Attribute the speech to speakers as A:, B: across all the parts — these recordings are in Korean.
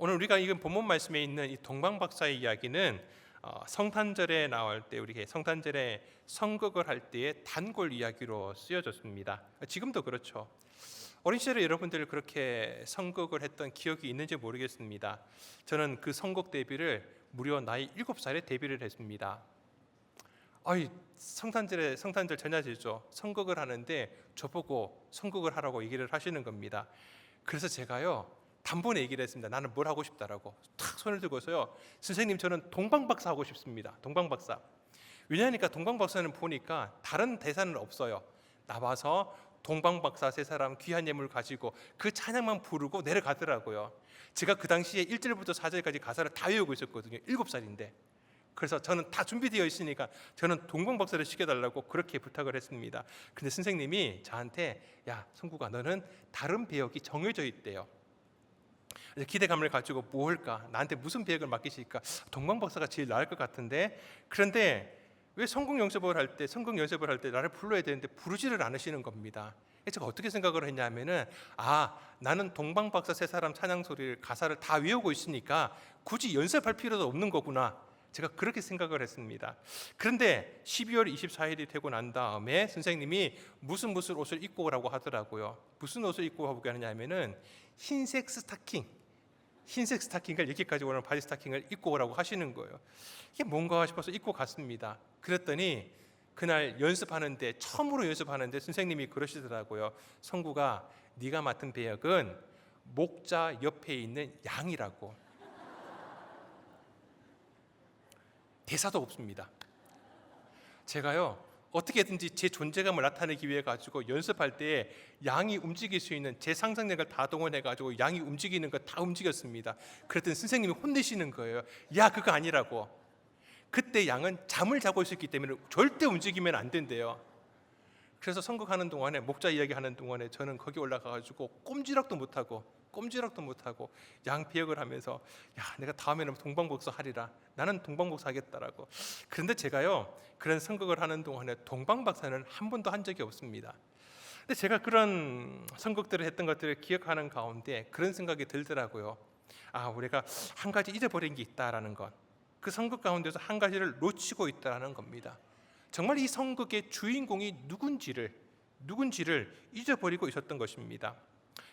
A: 오늘 우리가 읽은 본문 말씀에 있는 이 동방 박사의 이야기는 성탄절에 나올 때 우리 성탄절에 성극을 할 때의 단골 이야기로 쓰여졌습니다. 지금도 그렇죠. 어린 시절에 여러분들 그렇게 성극을 했던 기억이 있는지 모르겠습니다. 저는 그 성극 데뷔를 무려 나이 7살에 데뷔를 했습니다. 성탄절 전야제죠. 성극을 하는데 저보고 성극을 하라고 얘기를 하시는 겁니다. 그래서 제가요 단번에 얘기를 했습니다. 나는 뭘 하고 싶다라고 탁 손을 들고서요, 선생님 저는 동방박사 하고 싶습니다. 동방박사. 왜냐하니까 동방박사는 보니까 다른 대사는 없어요. 나와서 동방박사 세 사람 귀한 예물 가지고 그 찬양만 부르고 내려가더라고요. 제가 그 당시에 1절부터 4절까지 가사를 다 외우고 있었거든요. 7살인데. 그래서 저는 다 준비되어 있으니까 저는 동방박사를 시켜달라고 그렇게 부탁을 했습니다. 근데 선생님이 저한테 야 성구가 너는 다른 배역이 정해져 있대요. 기대감을 가지고 뭐 할까? 나한테 무슨 배역을 맡기실까? 동방박사가 제일 나을 것 같은데. 그런데 왜 성공 연습을 할 때 나를 불러야 되는데 부르지를 않으시는 겁니다. 제가 어떻게 생각을 했냐면은 나는 동방박사 세 사람 찬양 소리를 가사를 다 외우고 있으니까 굳이 연습할 필요도 없는 거구나. 제가 그렇게 생각을 했습니다. 그런데 12월 24일이 되고 난 다음에 선생님이 무슨 옷을 입고 오라고 하더라고요. 무슨 옷을 입고 오게 하냐면은 흰색 스타킹을 여기까지 오는 바지 스타킹을 입고 오라고 하시는 거예요. 이게 뭔가 싶어서 입고 갔습니다. 그랬더니 그날 처음으로 연습하는데 선생님이 그러시더라고요. 성구가 네가 맡은 배역은 목자 옆에 있는 양이라고. 대사도 없습니다. 제가요 어떻게든지 제 존재감을 나타내기 위해 가지고 연습할 때 양이 움직일 수 있는 제 상상력을 다 동원해 가지고 양이 움직이는 거 다 움직였습니다. 그랬더니 선생님이 혼내시는 거예요. 야 그거 아니라고. 그때 양은 잠을 자고 있었기 때문에 절대 움직이면 안 된대요. 그래서 성극하는 동안에 목자 이야기하는 동안에 저는 거기 올라가 가지고 꼼지락도 못하고 양 배역을 하면서 야 내가 다음에는 동방박사 하리라. 나는 동방박사 하겠다라고. 그런데 제가요 그런 성극을 하는 동안에 동방박사는 한 번도 한 적이 없습니다. 근데 제가 그런 성극들을 했던 것들을 기억하는 가운데 그런 생각이 들더라고요. 우리가 한 가지 잊어버린 게 있다라는 것. 그 성극 가운데서 한 가지를 놓치고 있다라는 겁니다. 정말 이 성극의 주인공이 누군지를 잊어버리고 있었던 것입니다.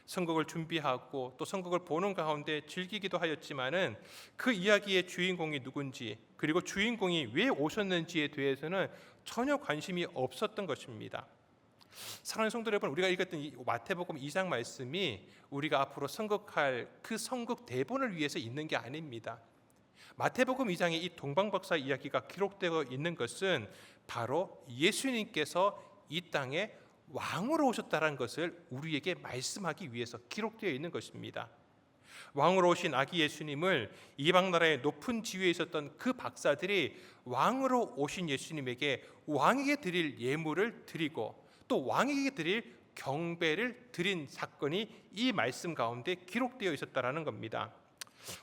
A: 성극을 준비하고 또 성극을 보는 가운데 즐기기도 하였지만은 그 이야기의 주인공이 누군지 그리고 주인공이 왜 오셨는지에 대해서는 전혀 관심이 없었던 것입니다. 사랑하는 성도 여러분, 우리가 읽었던 이 마태복음 2장 말씀이 우리가 앞으로 성극할 그 성극 대본을 위해서 있는 게 아닙니다. 마태복음 2장의 이 동방박사 이야기가 기록되어 있는 것은 바로 예수님께서 이 땅에 왕으로 오셨다는 것을 우리에게 말씀하기 위해서 기록되어 있는 것입니다. 왕으로 오신 아기 예수님을 이방 나라의 높은 지위에 있었던 그 박사들이 왕으로 오신 예수님에게 왕에게 드릴 예물을 드리고 또 왕에게 드릴 경배를 드린 사건이 이 말씀 가운데 기록되어 있었다는 겁니다.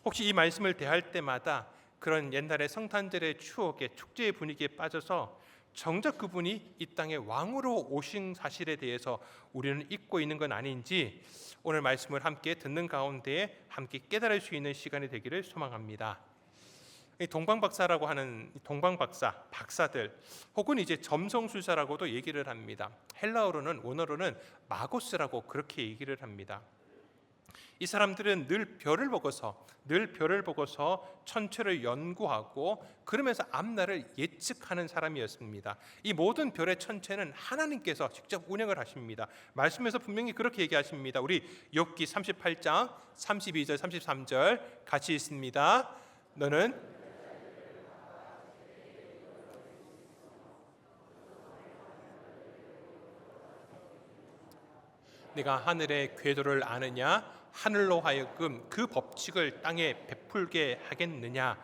A: 혹시 이 말씀을 대할 때마다 그런 옛날의 성탄절의 추억에 축제의 분위기에 빠져서 정작 그분이 이 땅에 왕으로 오신 사실에 대해서 우리는 잊고 있는 건 아닌지 오늘 말씀을 함께 듣는 가운데 함께 깨달을 수 있는 시간이 되기를 소망합니다. 이 동방박사라고 하는 박사들 혹은 이제 점성술사라고도 얘기를 합니다. 헬라어로는 원어로는 마고스라고 그렇게 얘기를 합니다. 이 사람들은 늘 별을 보고서 천체를 연구하고 그러면서 앞날을 예측하는 사람이었습니다. 이 모든 별의 천체는 하나님께서 직접 운영을 하십니다. 말씀에서 분명히 그렇게 얘기하십니다. 우리 욥기 38장 32절 33절 같이 읽습니다. 너는 네가 하늘의 궤도를 아느냐? 하늘로 하여금 그 법칙을 땅에 베풀게 하겠느냐?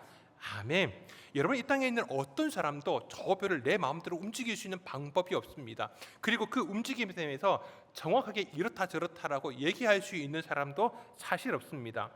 A: 아멘. 여러분, 이 땅에 있는 어떤 사람도 저 별을 내 마음대로 움직일 수 있는 방법이 없습니다. 그리고 그 움직임에 대해서 정확하게 이렇다 저렇다라고 얘기할 수 있는 사람도 사실 없습니다.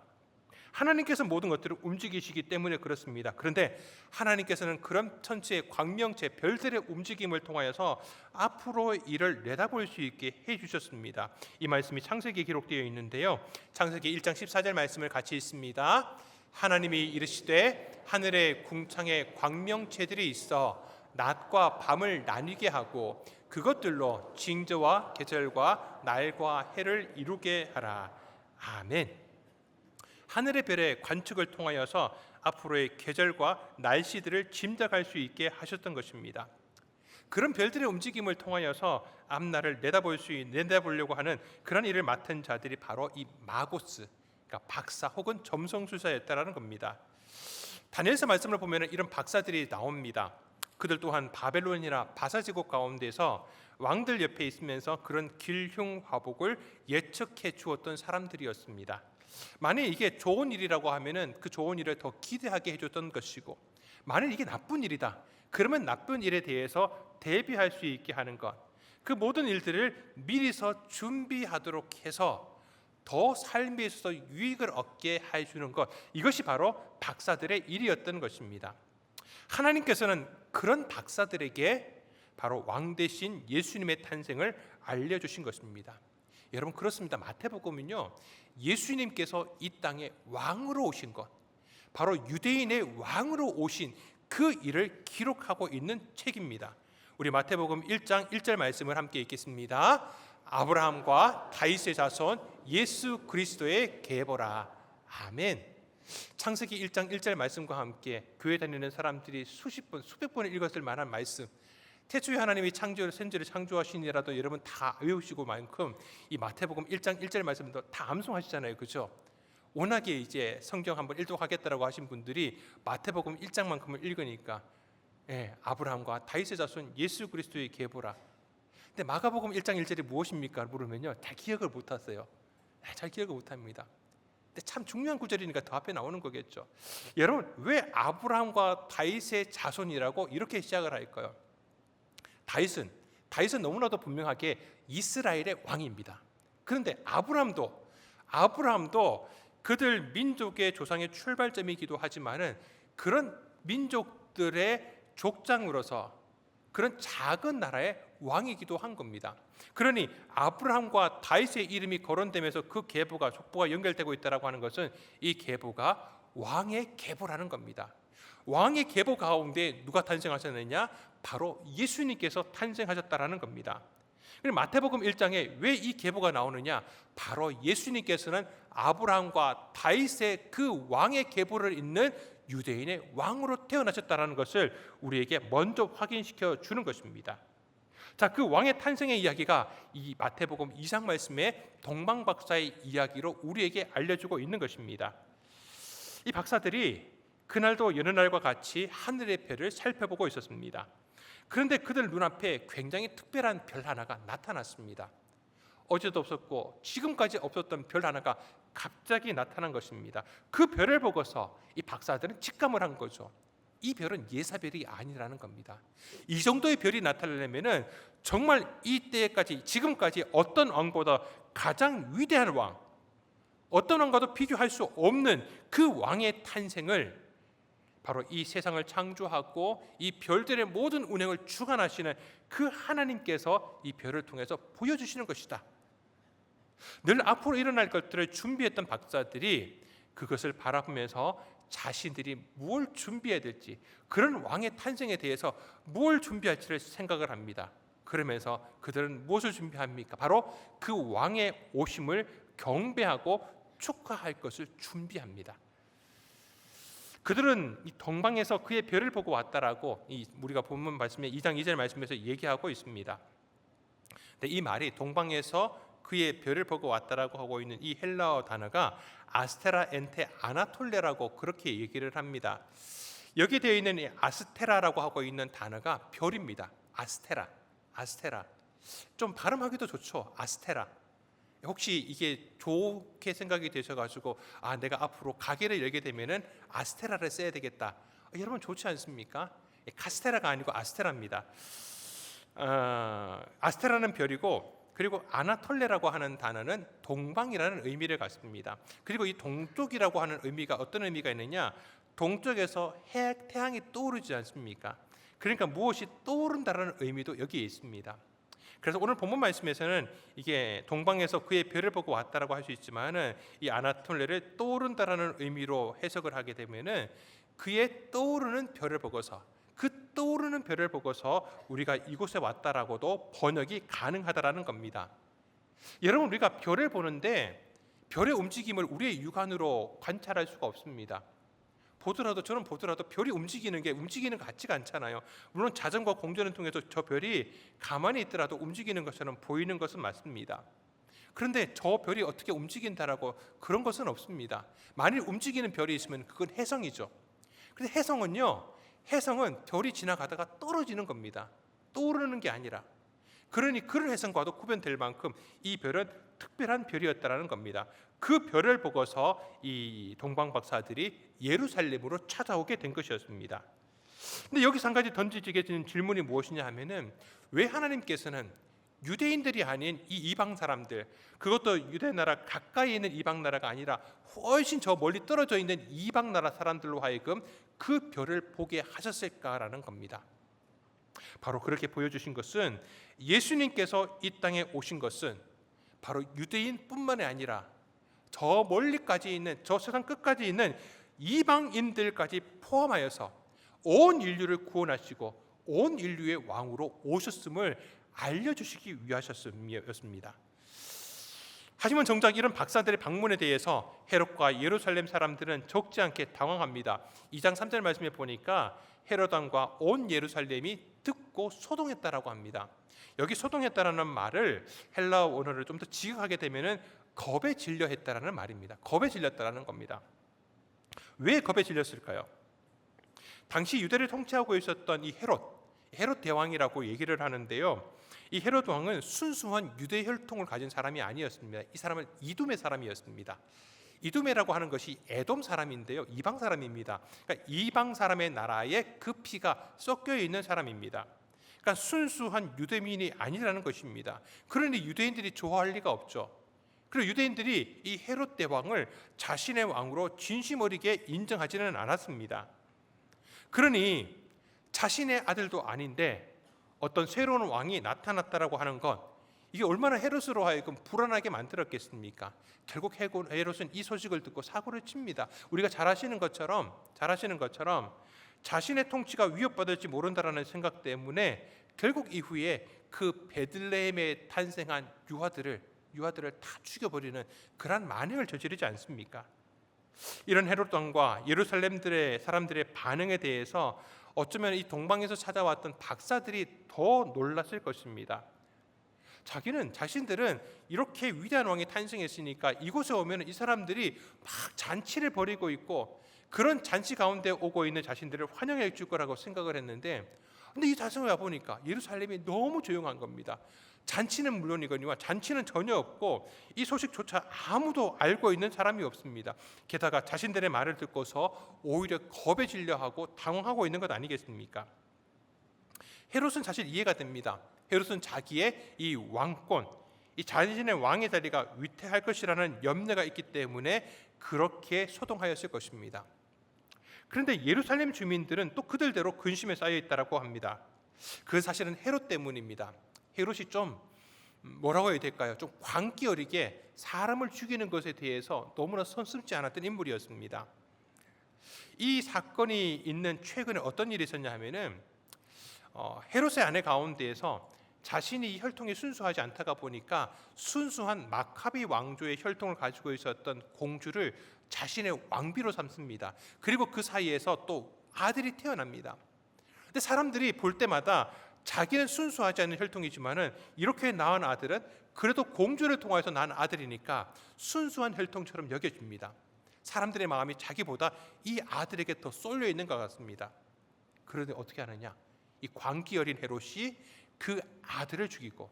A: 하나님께서 모든 것들을 움직이시기 때문에 그렇습니다. 그런데 하나님께서는 그런 천체의 광명체 별들의 움직임을 통하여서 앞으로 일을 내다볼 수 있게 해주셨습니다. 이 말씀이 창세기에 기록되어 있는데요, 창세기 1장 14절 말씀을 같이 읽습니다. 하나님이 이르시되 하늘의 궁창에 광명체들이 있어 낮과 밤을 나뉘게 하고 그것들로 징조와 계절과 날과 해를 이루게 하라. 아멘. 하늘의 별의 관측을 통하여서 앞으로의 계절과 날씨들을 짐작할 수 있게 하셨던 것입니다. 그런 별들의 움직임을 통하여서 앞날을 내다보려고 하는 그런 일을 맡은 자들이 바로 이 마고스, 그러니까 박사 혹은 점성술사였다라는 겁니다. 다니엘서 말씀을 보면 이런 박사들이 나옵니다. 그들 또한 바벨론이나 바사제국 가운데서 왕들 옆에 있으면서 그런 길흉화복을 예측해 주었던 사람들이었습니다. 만약 이게 좋은 일이라고 하면은 그 좋은 일을 더 기대하게 해줬던 것이고, 만약 이게 나쁜 일이다 그러면 나쁜 일에 대해서 대비할 수 있게 하는 것, 그 모든 일들을 미리서 준비하도록 해서 더 삶에 있어서 유익을 얻게 해주는 것, 이것이 바로 박사들의 일이었던 것입니다. 하나님께서는 그런 박사들에게 바로 왕 대신 예수님의 탄생을 알려주신 것입니다. 여러분, 그렇습니다. 마태복음은요, 예수님께서 이 땅에 왕으로 오신 것, 바로 유대인의 왕으로 오신 그 일을 기록하고 있는 책입니다. 우리 마태복음 1장 1절 말씀을 함께 읽겠습니다. 아브라함과 다윗의 자손 예수 그리스도의 계보라. 아멘. 창세기 1장 1절 말씀과 함께 교회 다니는 사람들이 수십 번, 수백 번을 읽었을 만한 말씀, 태초에 하나님이 천지를 창조하시니라도 여러분 다 외우시고 만큼 이 마태복음 1장 1절 말씀도 다 암송하시잖아요, 그렇죠? 워낙에 이제 성경 한번 일독하겠다라고 하신 분들이 마태복음 1장만큼을 읽으니까 아브라함과 다윗의 자손 예수 그리스도의 계보라. 근데 마가복음 1장 1절이 무엇입니까? 물으면요, 잘 기억을 못하세요. 잘 기억을 못합니다. 근데 참 중요한 구절이니까 더 앞에 나오는 거겠죠. 여러분, 왜 아브라함과 다윗의 자손이라고 이렇게 시작을 할까요? 다윗은 너무나도 분명하게 이스라엘의 왕입니다. 그런데 아브라함도 그들 민족의 조상의 출발점이기도 하지만은 그런 민족들의 족장으로서 그런 작은 나라의 왕이기도 한 겁니다. 그러니 아브라함과 다윗의 이름이 거론되면서 그 계보가, 족보가 연결되고 있다라고 하는 것은 이 계보가 왕의 계보라는 겁니다. 왕의 계보 가운데 누가 탄생하셨느냐? 바로 예수님께서 탄생하셨다라는 겁니다. 마태복음 1장에 왜 이 계보가 나오느냐? 바로 예수님께서는 아브라함과 다윗의 그 왕의 계보를 잇는 유대인의 왕으로 태어나셨다라는 것을 우리에게 먼저 확인시켜 주는 것입니다. 자, 그 왕의 탄생의 이야기가 이 마태복음 2장 말씀의 동방박사의 이야기로 우리에게 알려주고 있는 것입니다. 이 박사들이 그날도 여느 날과 같이 하늘의 별을 살펴보고 있었습니다. 그런데 그들 눈앞에 굉장히 특별한 별 하나가 나타났습니다. 어제도 없었고 지금까지 없었던 별 하나가 갑자기 나타난 것입니다. 그 별을 보고서 이 박사들은 직감을 한 거죠. 이 별은 예사별이 아니라는 겁니다. 이 정도의 별이 나타나려면은 정말 이때까지 지금까지 어떤 왕보다 가장 위대한 왕, 어떤 왕과도 비교할 수 없는 그 왕의 탄생을 바로 이 세상을 창조하고 이 별들의 모든 운행을 주관하시는 그 하나님께서 이 별을 통해서 보여주시는 것이다. 늘 앞으로 일어날 것들을 준비했던 박사들이 그것을 바라보면서 자신들이 무엇을 준비해야 될지, 그런 왕의 탄생에 대해서 무엇을 준비할지를 생각을 합니다. 그러면서 그들은 무엇을 준비합니까? 바로 그 왕의 오심을 경배하고 축하할 것을 준비합니다. 그들은 이 동방에서 그의 별을 보고 왔다라고 우리가 본문 말씀에 2장 2절 말씀에서 얘기하고 있습니다. 근데 이 말이 동방에서 그의 별을 보고 왔다라고 하고 있는 이 헬라어 단어가 아스테라 엔테 아나톨레라고 그렇게 얘기를 합니다. 여기 되어 있는 이 아스테라라고 하고 있는 단어가 별입니다. 아스테라. 좀 발음하기도 좋죠. 아스테라. 혹시 이게 좋게 생각이 되셔가지고 내가 앞으로 가게를 열게 되면은 아스테라를 써야 되겠다. 여러분 좋지 않습니까? 카스테라가 아니고 아스테라입니다. 아스테라는 별이고 그리고 아나톨레라고 하는 단어는 동방이라는 의미를 갖습니다. 그리고 이 동쪽이라고 하는 의미가 어떤 의미가 있느냐? 동쪽에서 태양이 떠오르지 않습니까? 그러니까 무엇이 떠오른다라는 의미도 여기에 있습니다. 그래서 오늘 본문 말씀에서는 이게 동방에서 그의 별을 보고 왔다라고 할 수 있지만은 이 아나톨레를 떠오른다라는 의미로 해석을 하게 되면은 그의 떠오르는 별을 보고서, 그 떠오르는 별을 보고서 우리가 이곳에 왔다라고도 번역이 가능하다라는 겁니다. 여러분, 우리가 별을 보는데 별의 움직임을 우리의 육안으로 관찰할 수가 없습니다. 저는 보더라도 별이 움직이는 것 같지가 않잖아요. 물론 자전거 공전을 통해서 저 별이 가만히 있더라도 움직이는 것처럼 보이는 것은 맞습니다. 그런데 저 별이 어떻게 움직인다라고 그런 것은 없습니다. 만일 움직이는 별이 있으면 그건 혜성이죠. 근데 혜성은 별이 지나가다가 떨어지는 겁니다. 떠오르는 게 아니라. 그러니 그런 혜성과도 구별될 만큼 이 별은 특별한 별이었다라는 겁니다. 그 별을 보고서 이 동방 박사들이 예루살렘으로 찾아오게 된 것이었습니다. 근데 여기서 한 가지 던지게 질문이 무엇이냐 하면은, 왜 하나님께서는 유대인들이 아닌 이 이방 사람들, 그것도 유대 나라 가까이 있는 이방 나라가 아니라 훨씬 저 멀리 떨어져 있는 이방 나라 사람들로 하여금 그 별을 보게 하셨을까라는 겁니다. 바로 그렇게 보여주신 것은, 예수님께서 이 땅에 오신 것은 바로 유대인뿐만이 아니라 저 멀리까지 있는, 저 세상 끝까지 있는 이방인들까지 포함하여서 온 인류를 구원하시고 온 인류의 왕으로 오셨음을 알려주시기 위하셨습니다. 하지만 정작 이런 박사들의 방문에 대해서 헤롯과 예루살렘 사람들은 적지 않게 당황합니다. 2장 3절 말씀에 보니까 헤롯 왕과 온 예루살렘이 듣고 소동했다라고 합니다. 여기 소동했다라는 말을 헬라어 원어를 좀 더 지각하게 되면은 겁에 질려 했다라는 말입니다. 겁에 질렸다라는 겁니다. 왜 겁에 질렸을까요? 당시 유대를 통치하고 있었던 이 헤롯 대왕이라고 얘기를 하는데요. 이 헤롯 왕은 순수한 유대 혈통을 가진 사람이 아니었습니다. 이 사람은 이두메 사람이었습니다. 이두메라고 하는 것이 에돔 사람인데요, 이방 사람입니다. 그러니까 이방 사람의 나라에 그 피가 섞여 있는 사람입니다. 그러니까 순수한 유대민이 아니라는 것입니다. 그러니 유대인들이 좋아할 리가 없죠. 그리고 유대인들이 이 헤롯 대왕을 자신의 왕으로 진심 어리게 인정하지는 않았습니다. 그러니 자신의 아들도 아닌데 어떤 새로운 왕이 나타났다라고 하는 것, 이게 얼마나 헤롯으로 하여금 불안하게 만들었겠습니까? 결국 헤롯은 이 소식을 듣고 사고를 칩니다. 우리가 잘 아시는 것처럼 자신의 통치가 위협받을지 모른다라는 생각 때문에 결국 이후에 그 베들레헴에 탄생한 유아들을 다 죽여버리는 그러한 만행을 저지르지 않습니까? 이런 헤롯 왕과 예루살렘들의 사람들의 반응에 대해서 어쩌면 이 동방에서 찾아왔던 박사들이 더 놀랐을 것입니다. 자신들은 이렇게 위대한 왕이 탄생했으니까 이곳에 오면 이 사람들이 막 잔치를 벌이고 있고 그런 잔치 가운데 오고 있는 자신들을 환영해 줄 거라고 생각을 했는데, 근데 이 자성을 와보니까 예루살렘이 너무 조용한 겁니다. 잔치는 물론이거니와 잔치는 전혀 없고 이 소식조차 아무도 알고 있는 사람이 없습니다. 게다가 자신들의 말을 듣고서 오히려 겁에 질려하고 당황하고 있는 것 아니겠습니까? 헤롯은 사실 이해가 됩니다. 헤롯은 자기의 이 왕권, 이 자신의 왕의 자리가 위태할 것이라는 염려가 있기 때문에 그렇게 소동하였을 것입니다. 그런데 예루살렘 주민들은 또 그들대로 근심에 쌓여 있다라고 합니다. 그 사실은 헤롯 때문입니다. 헤롯이 좀 뭐라고 해야 될까요? 좀 광기 어리게 사람을 죽이는 것에 대해서 너무나 선습지 않았던 인물이었습니다. 이 사건이 있는 최근에 어떤 일이 있었냐 하면은 헤롯의 아내 가운데에서 자신이 이 혈통이 순수하지 않다가 보니까 순수한 마카비 왕조의 혈통을 가지고 있었던 공주를 자신의 왕비로 삼습니다. 그리고 그 사이에서 또 아들이 태어납니다. 근데 사람들이 볼 때마다 자기는 순수하지 않은 혈통이지만은 이렇게 낳은 아들은 그래도 공주를 통해서 낳은 아들이니까 순수한 혈통처럼 여겨집니다. 사람들의 마음이 자기보다 이 아들에게 더 쏠려 있는 것 같습니다. 그런데 어떻게 하느냐? 이 광기 어린 헤롯이 그 아들을 죽이고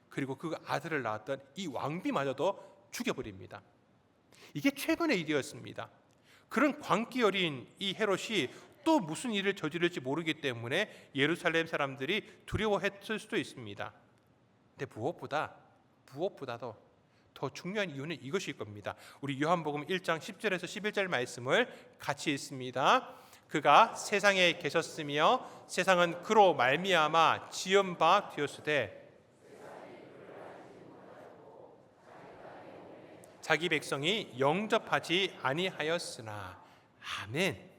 A: 그리고 그 아들을 낳았던 이 왕비마저도 죽여버립니다. 이게 최근의 일이었습니다. 그런 광기 어린 이 헤롯이 또 무슨 일을 저지를지 모르기 때문에 예루살렘 사람들이 두려워했을 수도 있습니다. 근데 무엇보다 무엇보다도 더 중요한 이유는 이것일 겁니다. 우리 요한복음 1장 10절에서 11절 말씀을 같이 읽습니다. 그가 세상에 계셨으며 세상은 그로 말미암아 지은 바 되었으되 자기 백성이 영접하지 아니하였으나. 아멘.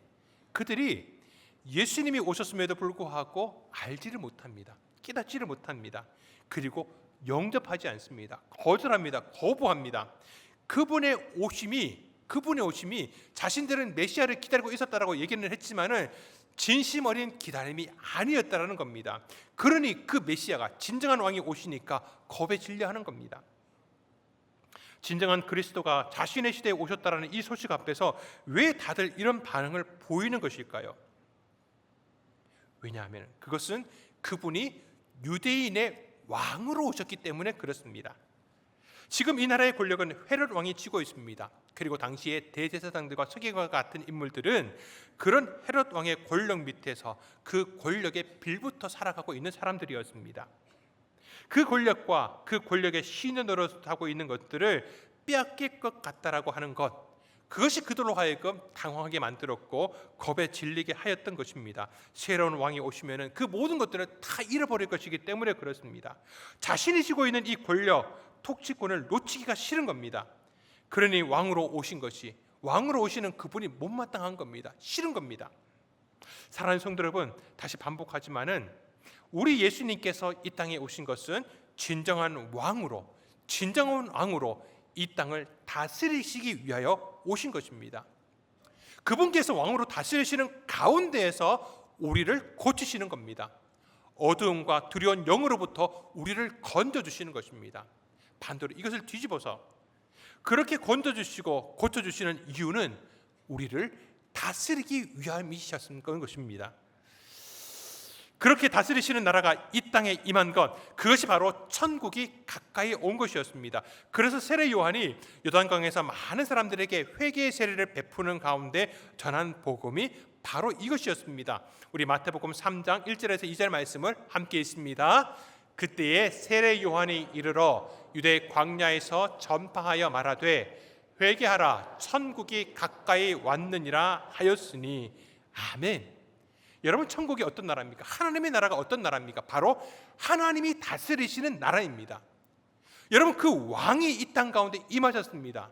A: 그들이 예수님이 오셨음에도 불구하고 알지를 못합니다. 깨닫지를 못합니다. 그리고 영접하지 않습니다. 거절합니다. 거부합니다. 그분의 오심이 자신들은 메시아를 기다리고 있었다라고 얘기는 했지만은 진심 어린 기다림이 아니었다라는 겁니다. 그러니 그 메시아가 진정한 왕이 오시니까 겁에 질려하는 겁니다. 진정한 그리스도가 자신의 시대에 오셨다라는 이 소식 앞에서 왜 다들 이런 반응을 보이는 것일까요? 왜냐하면 그것은 그분이 유대인의 왕으로 오셨기 때문에 그렇습니다. 지금 이 나라의 권력은 헤롯 왕이 쥐고 있습니다. 그리고 당시의 대제사장들과 서기관과 같은 인물들은 그런 헤롯 왕의 권력 밑에서 그 권력에 빌붙어 살아가고 있는 사람들이었습니다. 그 권력과 그 권력의 신의 노릇하고 있는 것들을 빼앗길 것 같다라고 하는 것, 그것이 그들로 하여금 당황하게 만들었고 겁에 질리게 하였던 것입니다. 새로운 왕이 오시면은 그 모든 것들을 다 잃어버릴 것이기 때문에 그렇습니다. 자신이 쥐고 있는 이 권력, 통치권을 놓치기가 싫은 겁니다. 그러니 왕으로 오시는 그분이 못마땅한 겁니다. 싫은 겁니다. 사랑하는 성도 여러분, 다시 반복하지만은 우리 예수님께서 이 땅에 오신 것은 진정한 왕으로 이 땅을 다스리시기 위하여 오신 것입니다. 그분께서 왕으로 다스리시는 가운데에서 우리를 고치시는 겁니다. 어두움과 두려운 영으로부터 우리를 건져주시는 것입니다. 반대로 이것을 뒤집어서 그렇게 건져주시고 고쳐주시는 이유는 우리를 다스리기 위함이셨던 것입니다. 그렇게 다스리시는 나라가 이 땅에 임한 것, 그것이 바로 천국이 가까이 온 것이었습니다. 그래서 세례 요한이 요단강에서 많은 사람들에게 회개의 세례를 베푸는 가운데 전한 복음이 바로 이것이었습니다. 우리 마태복음 3장 1절에서 2절 말씀을 함께 읽습니다. 그때에 세례 요한이 이르러 유대 광야에서 전파하여 말하되 회개하라, 천국이 가까이 왔느니라 하였으니. 아멘. 여러분, 천국이 어떤 나라입니까? 하나님의 나라가 어떤 나라입니까? 바로 하나님이 다스리시는 나라입니다. 여러분, 그 왕이 이 땅 가운데 임하셨습니다.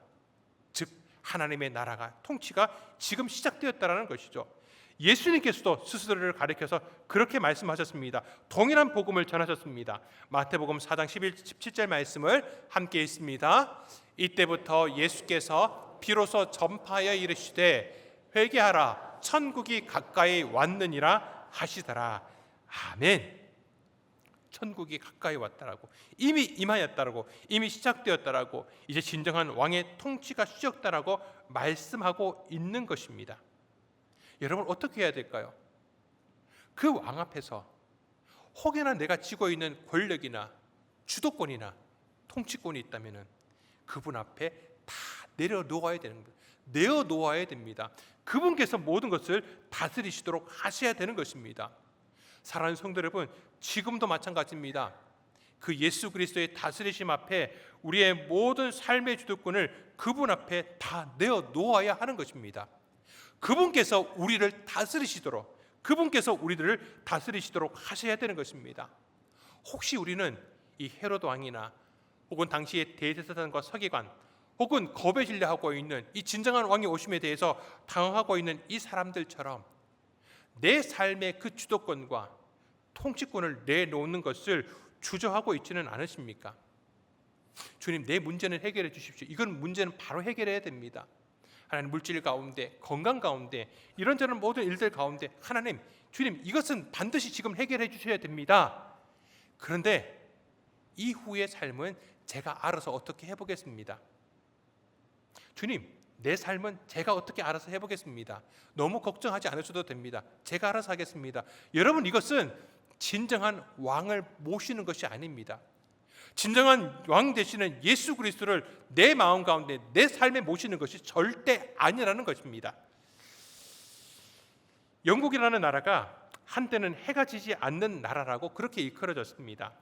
A: 즉 하나님의 나라가, 통치가 지금 시작되었다라는 것이죠. 예수님께서도 스스로를 가리켜서 그렇게 말씀하셨습니다. 동일한 복음을 전하셨습니다. 마태복음 4장 17절 말씀을 함께 읽습니다. 이때부터 예수께서 비로소 전파하여 이르시되 회개하라, 천국이 가까이 왔느니라 하시더라. 아멘. 천국이 가까이 왔다라고, 이미 임하였다라고, 이미 시작되었다라고, 이제 진정한 왕의 통치가 시작되었다라고 말씀하고 있는 것입니다. 여러분, 어떻게 해야 될까요? 그 왕 앞에서 혹여나 내가 쥐고 있는 권력이나 주도권이나 통치권이 있다면 그분 앞에 다 내려놓아야 되는 겁니다. 내어놓아야 됩니다. 그분께서 모든 것을 다스리시도록 하셔야 되는 것입니다. 사랑하는 성도 여러분, 지금도 마찬가지입니다. 그 예수 그리스도의 다스리심 앞에 우리의 모든 삶의 주도권을 그분 앞에 다 내어놓아야 하는 것입니다. 그분께서 우리를 다스리시도록, 그분께서 우리들을 다스리시도록 하셔야 되는 것입니다. 혹시 우리는 이 헤롯 왕이나 혹은 당시의 대제사장과 서기관 혹은 겁에 질려하고 있는 이 진정한 왕이 오심에 대해서 당황하고 있는 이 사람들처럼 내 삶의 그 주도권과 통치권을 내놓는 것을 주저하고 있지는 않으십니까? 주님, 내 문제는 해결해 주십시오. 이건 문제는 바로 해결해야 됩니다. 하나님, 물질 가운데, 건강 가운데, 이런저런 모든 일들 가운데 하나님, 주님, 이것은 반드시 지금 해결해 주셔야 됩니다. 그런데 이후의 삶은 제가 알아서 어떻게 해보겠습니다. 주님, 내 삶은 제가 어떻게 알아서 해보겠습니다. 너무 걱정하지 않으셔도 됩니다. 제가 알아서 하겠습니다. 여러분, 이것은 진정한 왕을 모시는 것이 아닙니다. 진정한 왕 되시는 예수 그리스도를 내 마음 가운데, 내 삶에 모시는 것이 절대 아니라는 것입니다. 영국이라는 나라가 한때는 해가 지지 않는 나라라고 그렇게 일컬어졌습니다.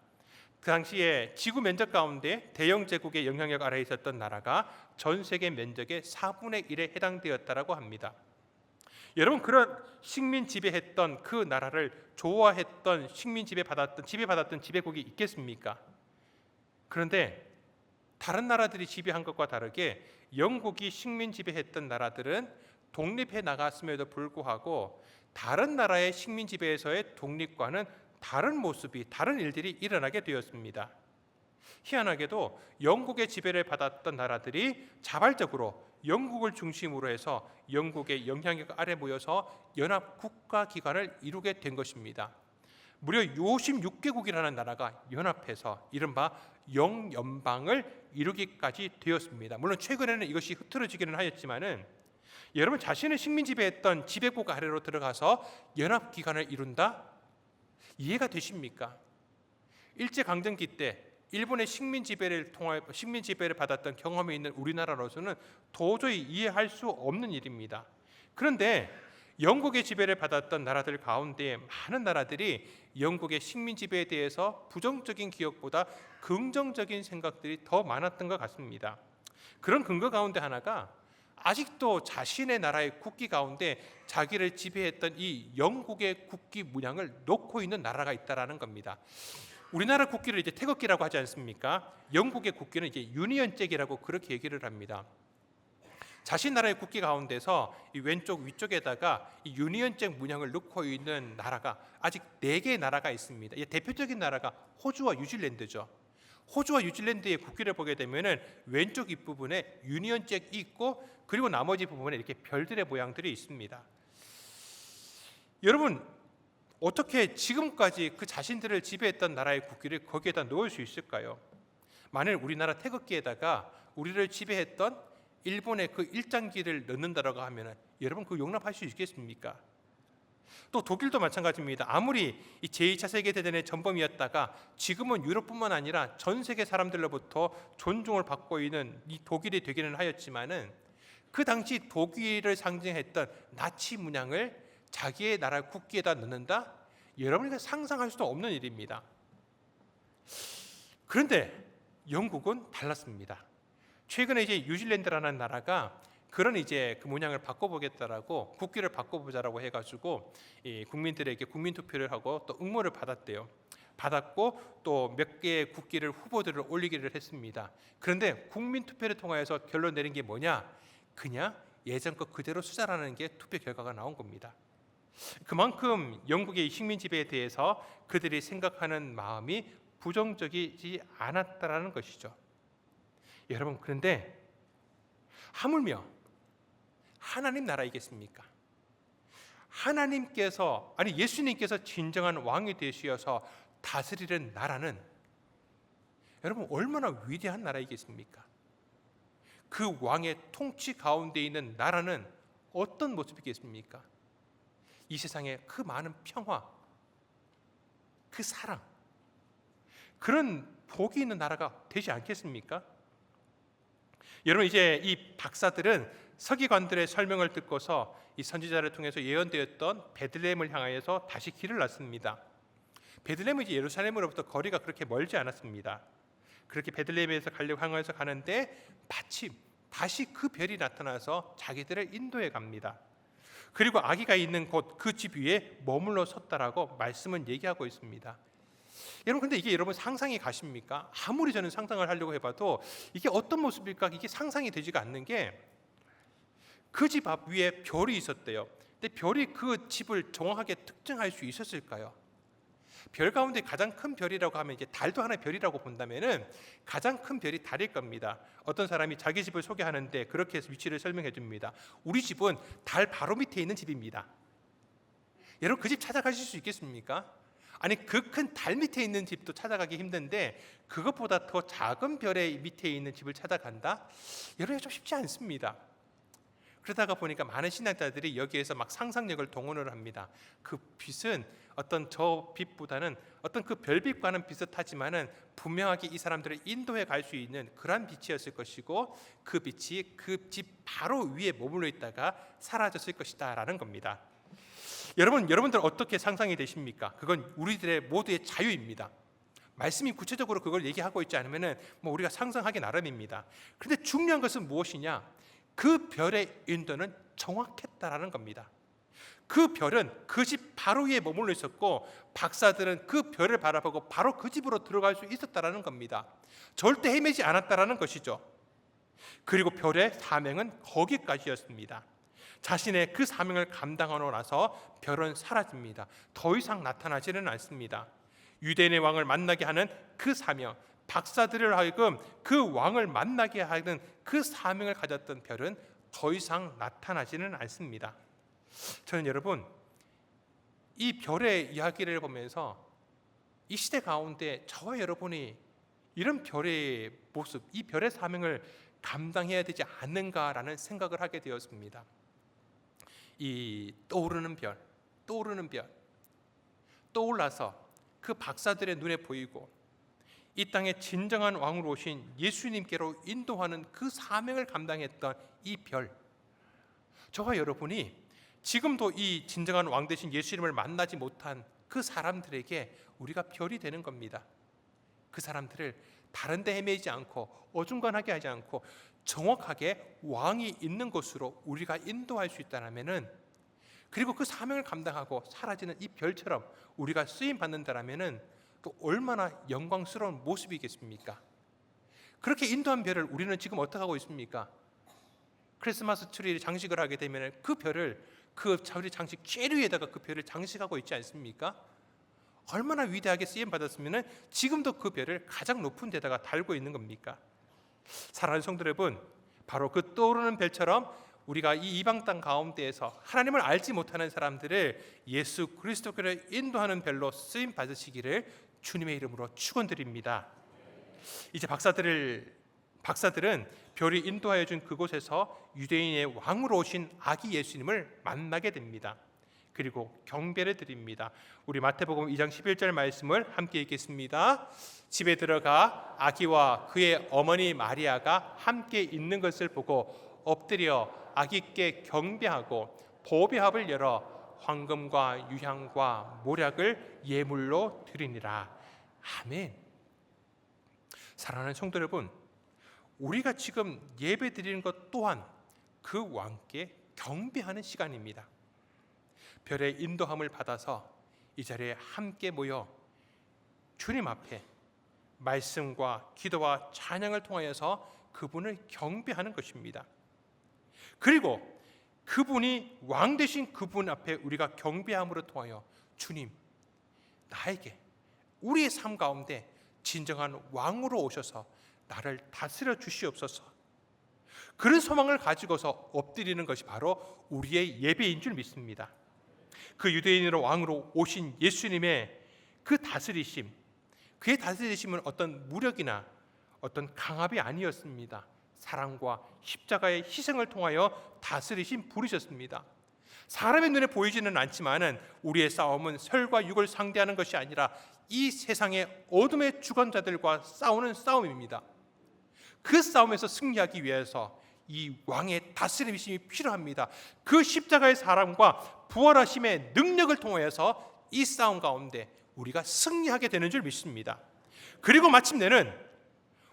A: 그 당시에 지구 면적 가운데 대영 제국의 영향력 아래에 있었던 나라가 전 세계 면적의 4분의 1에 해당되었다라고 합니다. 여러분, 그런 식민 지배했던 그 나라를 좋아했던 식민 지배받았던 지배국이 있겠습니까? 그런데 다른 나라들이 지배한 것과 다르게 영국이 식민 지배했던 나라들은 독립해 나갔음에도 불구하고 다른 나라의 식민 지배에서의 독립과는 다른 모습이, 다른 일들이 일어나게 되었습니다. 희한하게도 영국의 지배를 받았던 나라들이 자발적으로 영국을 중심으로 해서 영국의 영향력 아래 모여서 연합 국가 기관을 이루게 된 것입니다. 무려 56개국이라는 나라가 연합해서 이른바 영연방을 이루기까지 되었습니다. 물론 최근에는 이것이 흐트러지기는 하였지만은, 여러분, 자신을 식민 지배했던 지배국 아래로 들어가서 연합 기관을 이룬다? 이해가 되십니까? 일제 강점기 때 일본의 식민 지배를 받았던 경험이 있는 우리나라로서는 도저히 이해할 수 없는 일입니다. 그런데 영국의 지배를 받았던 나라들 가운데 많은 나라들이 영국의 식민 지배에 대해서 부정적인 기억보다 긍정적인 생각들이 더 많았던 것 같습니다. 그런 근거 가운데 하나가 아직도 자신의 나라의 국기 가운데 자기를 지배했던 이 영국의 국기 문양을 놓고 있는 나라가 있다라는 겁니다. 우리나라 국기를 이제 태극기라고 하지 않습니까? 영국의 국기는 이제 유니언 잭이라고 그렇게 얘기를 합니다. 자신 나라의 국기 가운데서 이 왼쪽 위쪽에다가 이 유니언 잭 문양을 넣고 있는 나라가 아직 4개의 나라가 있습니다. 대표적인 나라가 호주와 뉴질랜드죠. 호주와 뉴질랜드의 국기를 보게 되면은 왼쪽 윗부분에 유니언 잭이 있고, 그리고 나머지 부분에 이렇게 별들의 모양들이 있습니다. 여러분, 어떻게 지금까지 그 자신들을 지배했던 나라의 국기를 거기에다 넣을 수 있을까요? 만일 우리나라 태극기에다가 우리를 지배했던 일본의 그 일장기를 넣는다라고 하면 여러분, 그거 용납할 수 있겠습니까? 또 독일도 마찬가지입니다. 아무리 이 제2차 세계대전의 전범이었다가 지금은 유럽뿐만 아니라 전 세계 사람들로부터 존중을 받고 있는 이 독일이 되기는 하였지만은, 그 당시 독일을 상징했던 나치 문양을 자기의 나라 국기에다 넣는다? 여러분이 상상할 수도 없는 일입니다. 그런데 영국은 달랐습니다. 최근에 이제 뉴질랜드라는 나라가 그런 이제 그 문양을 바꿔보겠다라고, 국기를 바꿔보자라고 해가지고 이 국민들에게 국민 투표를 하고 또 응모를 받았대요. 받았고 또 몇 개의 국기를 후보들을 올리기를 했습니다. 그런데 국민 투표를 통해서 결론 내린 게 뭐냐? 그냥 예전 것 그대로 수사라는 게 투표 결과가 나온 겁니다. 그만큼 영국의 식민 지배에 대해서 그들이 생각하는 마음이 부정적이지 않았다라는 것이죠. 여러분, 그런데 하물며 하나님 나라이겠습니까? 하나님께서, 아니 예수님께서 진정한 왕이 되시어서 다스리는 나라는 여러분 얼마나 위대한 나라이겠습니까? 그 왕의 통치 가운데 있는 나라는 어떤 모습이겠습니까? 이 세상에 그 많은 평화, 그 사랑, 그런 복이 있는 나라가 되지 않겠습니까? 여러분, 이제 이 박사들은 서기관들의 설명을 듣고서 이 선지자를 통해서 예언되었던 베들레헴을 향하여서 다시 길을 놨습니다. 베들레헴은 이제 예루살렘으로부터 거리가 그렇게 멀지 않았습니다. 그렇게 베들레헴에서 가려고 향해서 가는데 마침 다시 그 별이 나타나서 자기들을 인도해 갑니다. 그리고 아기가 있는 곳 그 집 위에 머물러 섰다라고 말씀은 얘기하고 있습니다. 여러분, 근데 이게 여러분 상상이 가십니까? 아무리 저는 상상을 하려고 해봐도 이게 어떤 모습일까? 이게 상상이 되지가 않는 게, 그 집 앞 위에 별이 있었대요. 근데 별이 그 집을 정확하게 특정할 수 있었을까요? 별 가운데 가장 큰 별이라고 하면 이제 달도 하나의 별이라고 본다면은 가장 큰 별이 달일 겁니다. 어떤 사람이 자기 집을 소개하는데 그렇게 해서 위치를 설명해 줍니다. 우리 집은 달 바로 밑에 있는 집입니다. 여러분, 그 집 찾아가실 수 있겠습니까? 아니, 그 큰 달 밑에 있는 집도 찾아가기 힘든데 그것보다 더 작은 별의 밑에 있는 집을 찾아간다? 여러분, 좀 쉽지 않습니다. 그러다가 보니까 많은 신학자들이 여기에서 막 상상력을 동원을 합니다. 그 빛은 어떤 저 빛보다는 어떤 그 별빛과는 비슷하지만은 분명하게 이 사람들을 인도해 갈 수 있는 그러한 빛이었을 것이고, 그 빛이 그 집 바로 위에 머물러 있다가 사라졌을 것이다라는 겁니다. 여러분들 어떻게 상상이 되십니까? 그건 우리들의 모두의 자유입니다. 말씀이 구체적으로 그걸 얘기하고 있지 않으면은 뭐 우리가 상상하기 나름입니다. 그런데 중요한 것은 무엇이냐? 그 별의 인도는 정확했다라는 겁니다. 그 별은 그 집 바로 위에 머물러 있었고 박사들은 그 별을 바라보고 바로 그 집으로 들어갈 수 있었다라는 겁니다. 절대 헤매지 않았다라는 것이죠. 그리고 별의 사명은 거기까지였습니다. 자신의 그 사명을 감당하고 나서 별은 사라집니다. 더 이상 나타나지는 않습니다. 유대인의 왕을 만나게 하는 그 사명, 박사들을 하여금 그 왕을 만나게 하는 그 사명을 가졌던 별은 더 이상 나타나지는 않습니다. 저는 여러분, 이 별의 이야기를 보면서 이 시대 가운데 저와 여러분이 이런 별의 모습, 이 별의 사명을 감당해야 되지 않는가라는 생각을 하게 되었습니다. 이 떠오르는 별, 떠올라서 그 박사들의 눈에 보이고 이 땅에 진정한 왕으로 오신 예수님께로 인도하는 그 사명을 감당했던 이 별, 저와 여러분이 지금도 이 진정한 왕 되신 예수님을 만나지 못한 그 사람들에게 우리가 별이 되는 겁니다. 그 사람들을 다른 데 헤매지 않고 어중간하게 하지 않고 정확하게 왕이 있는 곳으로 우리가 인도할 수 있다면은, 그리고 그 사명을 감당하고 사라지는 이 별처럼 우리가 쓰임 받는다면은 또 얼마나 영광스러운 모습이겠습니까? 그렇게 인도한 별을 우리는 지금 어떻게 하고 있습니까? 크리스마스 트리 장식을 하게 되면 그 별을 그 우리 장식 쬐 위에다가 그 별을 장식하고 있지 않습니까? 얼마나 위대하게 쓰임 받았으면 지금도 그 별을 가장 높은 데다가 달고 있는 겁니까? 사랑하는 성도 여러분, 바로 그 떠오르는 별처럼 우리가 이 이방 땅 가운데에서 하나님을 알지 못하는 사람들을 예수 그리스도께로 인도하는 별로 쓰임 받으시기를 주님의 이름으로 축원드립니다. 이제 박사들은 별이 인도하여 준 그곳에서 유대인의 왕으로 오신 아기 예수님을 만나게 됩니다. 그리고 경배를 드립니다. 우리 마태복음 2장 11절 말씀을 함께 읽겠습니다. 집에 들어가 아기와 그의 어머니 마리아가 함께 있는 것을 보고 엎드려 아기께 경배하고 보배합을 열어 황금과 유향과 모략을 예물로 드리니라. 아멘. 사랑하는 성도 여러분, 우리가 지금 예배 드리는 것 또한 그 왕께 경배하는 시간입니다. 별의 인도함을 받아서 이 자리에 함께 모여 주님 앞에 말씀과 기도와 찬양을 통하여서 그분을 경배하는 것입니다. 그리고 그분이 왕 되신 그분 앞에 우리가 경배함으로 통하여 주님, 나에게 우리의 삶 가운데 진정한 왕으로 오셔서 나를 다스려 주시옵소서. 그런 소망을 가지고서 엎드리는 것이 바로 우리의 예배인 줄 믿습니다. 그 유대인으로 왕으로 오신 예수님의 그 다스리심, 그의 다스리심은 어떤 무력이나 어떤 강압이 아니었습니다. 사랑과 십자가의 희생을 통하여 다스리심 부르셨습니다. 사람의 눈에 보이지는 않지만은 우리의 싸움은 혈과 육을 상대하는 것이 아니라 이 세상의 어둠의 주권자들과 싸우는 싸움입니다. 그 싸움에서 승리하기 위해서 이 왕의 다스림이 필요합니다. 그 십자가의 사랑과 부활하심의 능력을 통해서 이 싸움 가운데 우리가 승리하게 되는 줄 믿습니다. 그리고 마침내는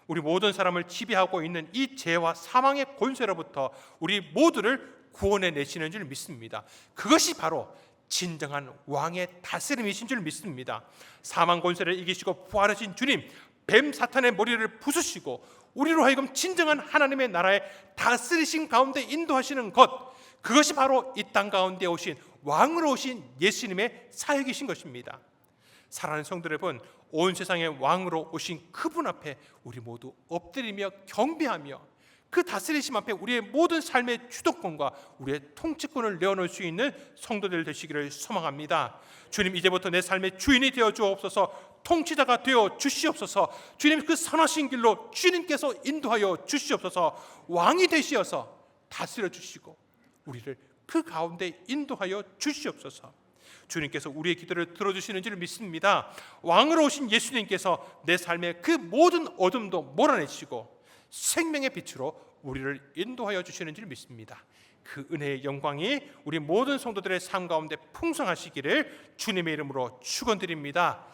A: 우리 모든 사람을 지배하고 있는 이 죄와 사망의 권세로부터 우리 모두를 구원해 내시는 줄 믿습니다. 그것이 바로 진정한 왕의 다스림이신 줄 믿습니다. 사망 권세를 이기시고 부활하신 주님, 뱀 사탄의 머리를 부수시고 우리로 하여금 진정한 하나님의 나라의 다스리신 가운데 인도하시는 것, 그것이 바로 이 땅 가운데 오신 왕으로 오신 예수님의 사역이신 것입니다. 사랑하는 성도 여러분, 온 세상의 왕으로 오신 그분 앞에 우리 모두 엎드리며 경배하며 그 다스리심 앞에 우리의 모든 삶의 주도권과 우리의 통치권을 내어놓을 수 있는 성도들 되시기를 소망합니다. 주님, 이제부터 내 삶의 주인이 되어 주옵소서. 통치자가 되어 주시옵소서. 주님, 그 선하신 길로 주님께서 인도하여 주시옵소서. 왕이 되시어서 다스려 주시고 우리를 그 가운데 인도하여 주시옵소서. 주님께서 우리의 기도를 들어주시는 줄 믿습니다. 왕으로 오신 예수님께서 내 삶의 그 모든 어둠도 몰아내시고 생명의 빛으로 우리를 인도하여 주시는 줄 믿습니다. 그 은혜의 영광이 우리 모든 성도들의 삶 가운데 풍성하시기를 주님의 이름으로 축원드립니다.